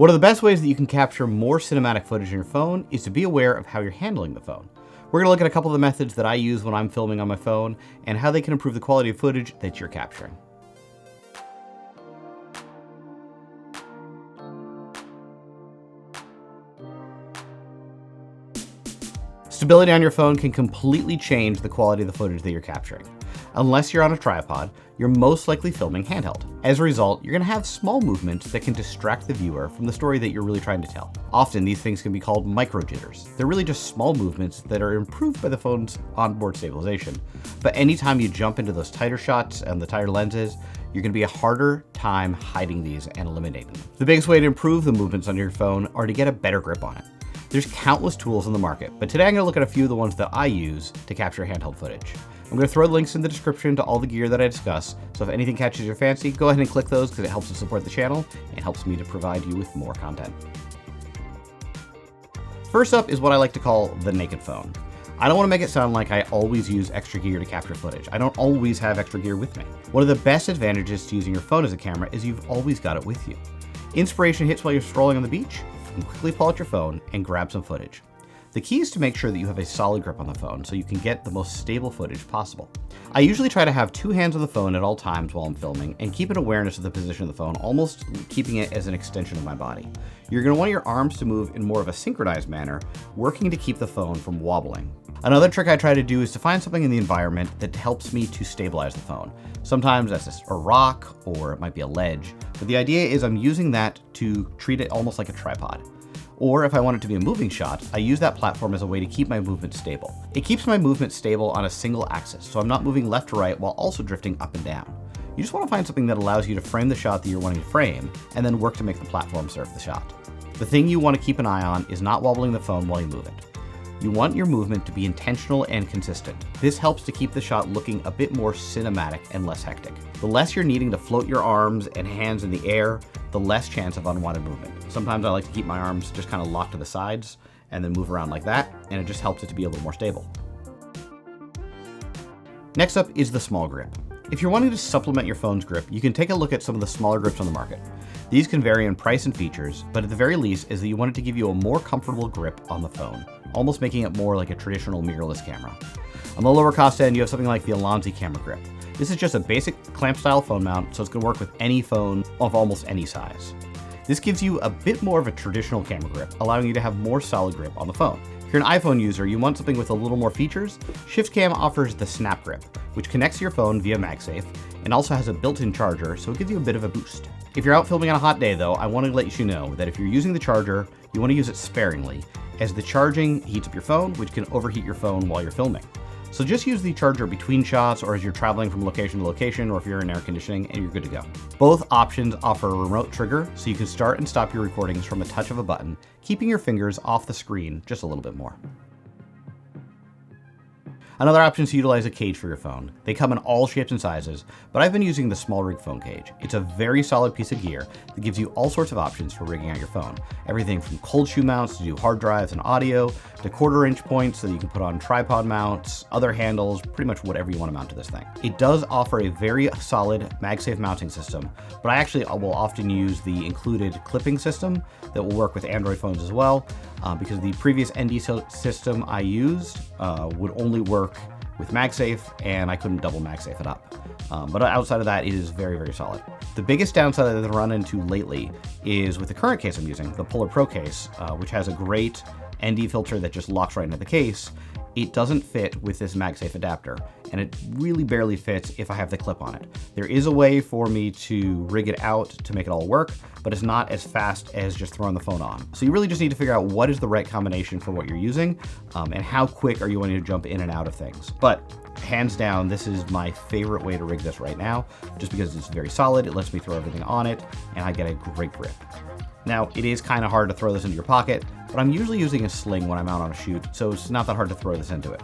One of the best ways that you can capture more cinematic footage on your phone is to be aware of how you're handling the phone. We're going to look at a couple of the methods that I use when I'm filming on my phone and how they can improve the quality of footage that you're capturing. Stability on your phone can completely change the quality of the footage that you're capturing. Unless you're on a tripod, you're most likely filming handheld. As a result, you're going to have small movements that can distract the viewer from the story that you're really trying to tell. Often these things can be called micro jitters. They're really just small movements that are improved by the phone's onboard stabilization. But anytime you jump into those tighter shots and the tighter lenses, you're going to be a harder time hiding these and eliminating them. The biggest way to improve the movements on your phone are to get a better grip on it. There's countless tools on the market, but today I'm going to look at a few of the ones that I use to capture handheld footage. I'm going to throw the links in the description to all the gear that I discuss, so if anything catches your fancy, go ahead and click those because it helps to support the channel and helps me to provide you with more content. First up is what I like to call the naked phone. I don't want to make it sound like I always use extra gear to capture footage. I don't always have extra gear with me. One of the best advantages to using your phone as a camera is you've always got it with you. Inspiration hits while you're strolling on the beach, you can quickly pull out your phone and grab some footage. The key is to make sure that you have a solid grip on the phone so you can get the most stable footage possible. I usually try to have two hands on the phone at all times while I'm filming and keep an awareness of the position of the phone, almost keeping it as an extension of my body. You're going to want your arms to move in more of a synchronized manner, working to keep the phone from wobbling. Another trick I try to do is to find something in the environment that helps me to stabilize the phone. Sometimes that's a rock or it might be a ledge, but the idea is I'm using that to treat it almost like a tripod. Or if I want it to be a moving shot, I use that platform as a way to keep my movement stable. It keeps my movement stable on a single axis, so I'm not moving left to right while also drifting up and down. You just want to find something that allows you to frame the shot that you're wanting to frame, and then work to make the platform serve the shot. The thing you want to keep an eye on is not wobbling the phone while you move it. You want your movement to be intentional and consistent. This helps to keep the shot looking a bit more cinematic and less hectic. The less you're needing to float your arms and hands in the air, the less chance of unwanted movement. Sometimes I like to keep my arms just kind of locked to the sides and then move around like that, and it just helps it to be a little more stable. Next up is the small grip. If you're wanting to supplement your phone's grip, you can take a look at some of the smaller grips on the market. These can vary in price and features, but at the very least is that you want it to give you a more comfortable grip on the phone, almost making it more like a traditional mirrorless camera. On the lower cost end, you have something like the Ulanzi Camera Grip. This is just a basic clamp style phone mount, so it's going to work with any phone of almost any size. This gives you a bit more of a traditional camera grip, allowing you to have more solid grip on the phone. If you're an iPhone user, you want something with a little more features, ShiftCam offers the Snap Grip, which connects to your phone via MagSafe and also has a built-in charger, so it gives you a bit of a boost. If you're out filming on a hot day though, I want to let you know that if you're using the charger, you want to use it sparingly, as the charging heats up your phone, which can overheat your phone while you're filming. So just use the charger between shots or as you're traveling from location to location or if you're in air conditioning and you're good to go. Both options offer a remote trigger so you can start and stop your recordings from a touch of a button, keeping your fingers off the screen just a little bit more. Another option is to utilize a cage for your phone. They come in all shapes and sizes, but I've been using the SmallRig phone cage. It's a very solid piece of gear that gives you all sorts of options for rigging out your phone. Everything from cold shoe mounts to do hard drives and audio, to 1/4-inch points so that you can put on tripod mounts, other handles, pretty much whatever you want to mount to this thing. It does offer a very solid MagSafe mounting system, but I actually will often use the included clipping system that will work with Android phones as well, because the previous ND system I used would only work with MagSafe, and I couldn't double MagSafe it up. But outside of that, it is very, very solid. The biggest downside that I've run into lately is with the current case I'm using, the Polar Pro case, which has a great ND filter that just locks right into the case. It doesn't fit with this MagSafe adapter, and it really barely fits if I have the clip on it. There is a way for me to rig it out to make it all work, but it's not as fast as just throwing the phone on. So you really just need to figure out what is the right combination for what you're using, and how quick are you wanting to jump in and out of things. But hands down, this is my favorite way to rig this right now, just because it's very solid, it lets me throw everything on it, and I get a great grip. Now, it is kind of hard to throw this into your pocket, but I'm usually using a sling when I'm out on a shoot, so it's not that hard to throw this into it.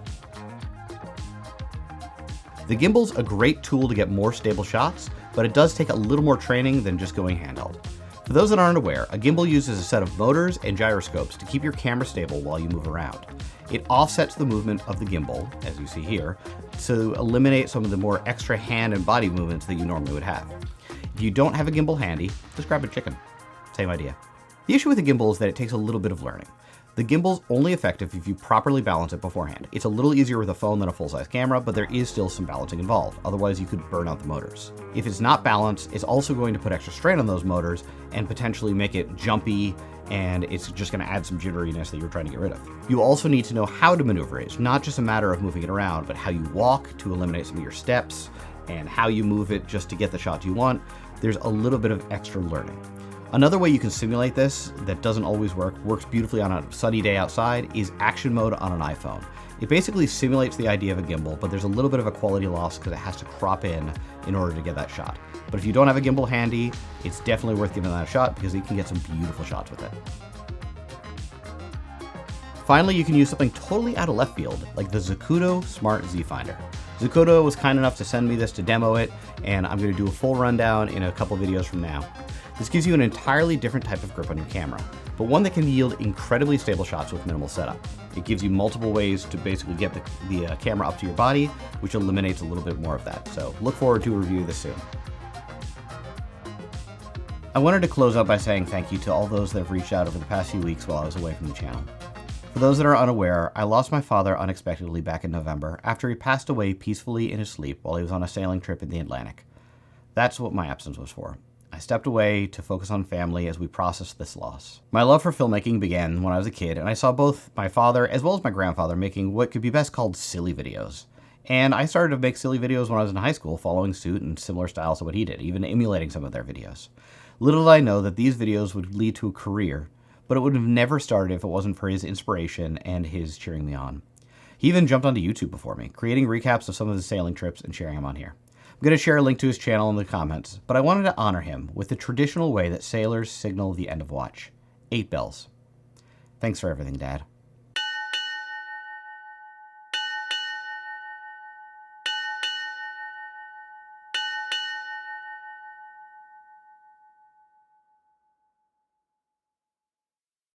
The gimbal's a great tool to get more stable shots, but it does take a little more training than just going handheld. For those that aren't aware, a gimbal uses a set of motors and gyroscopes to keep your camera stable while you move around. It offsets the movement of the gimbal, as you see here, to eliminate some of the more extra hand and body movements that you normally would have. If you don't have a gimbal handy, just grab a chicken. Same idea. The issue with the gimbal is that it takes a little bit of learning. The gimbal's only effective if you properly balance it beforehand. It's a little easier with a phone than a full-size camera, but there is still some balancing involved. Otherwise, you could burn out the motors. If it's not balanced, it's also going to put extra strain on those motors and potentially make it jumpy, and it's just going to add some jitteriness that you're trying to get rid of. You also need to know how to maneuver it. It's not just a matter of moving it around, but how you walk to eliminate some of your steps and how you move it just to get the shots you want. There's a little bit of extra learning. Another way you can simulate this that doesn't always works beautifully on a sunny day outside, is action mode on an iPhone. It basically simulates the idea of a gimbal, but there's a little bit of a quality loss because it has to crop in order to get that shot. But if you don't have a gimbal handy, it's definitely worth giving that a shot because you can get some beautiful shots with it. Finally, you can use something totally out of left field, like the Zacuto Smart Z Finder. Zacuto was kind enough to send me this to demo it, and I'm going to do a full rundown in a couple videos from now. This gives you an entirely different type of grip on your camera, but one that can yield incredibly stable shots with minimal setup. It gives you multiple ways to basically get the camera up to your body, which eliminates a little bit more of that. So look forward to a review of this soon. I wanted to close out by saying thank you to all those that have reached out over the past few weeks while I was away from the channel. For those that are unaware, I lost my father unexpectedly back in November after he passed away peacefully in his sleep while he was on a sailing trip in the Atlantic. That's what my absence was for. I stepped away to focus on family as we processed this loss. My love for filmmaking began when I was a kid, and I saw both my father as well as my grandfather making what could be best called silly videos. And I started to make silly videos when I was in high school, following suit in similar styles to what he did, even emulating some of their videos. Little did I know that these videos would lead to a career, but it would have never started if it wasn't for his inspiration and his cheering me on. He even jumped onto YouTube before me, creating recaps of some of his sailing trips and sharing them on here. I'm going to share a link to his channel in the comments, but I wanted to honor him with the traditional way that sailors signal the end of watch. 8 bells. Thanks for everything, Dad.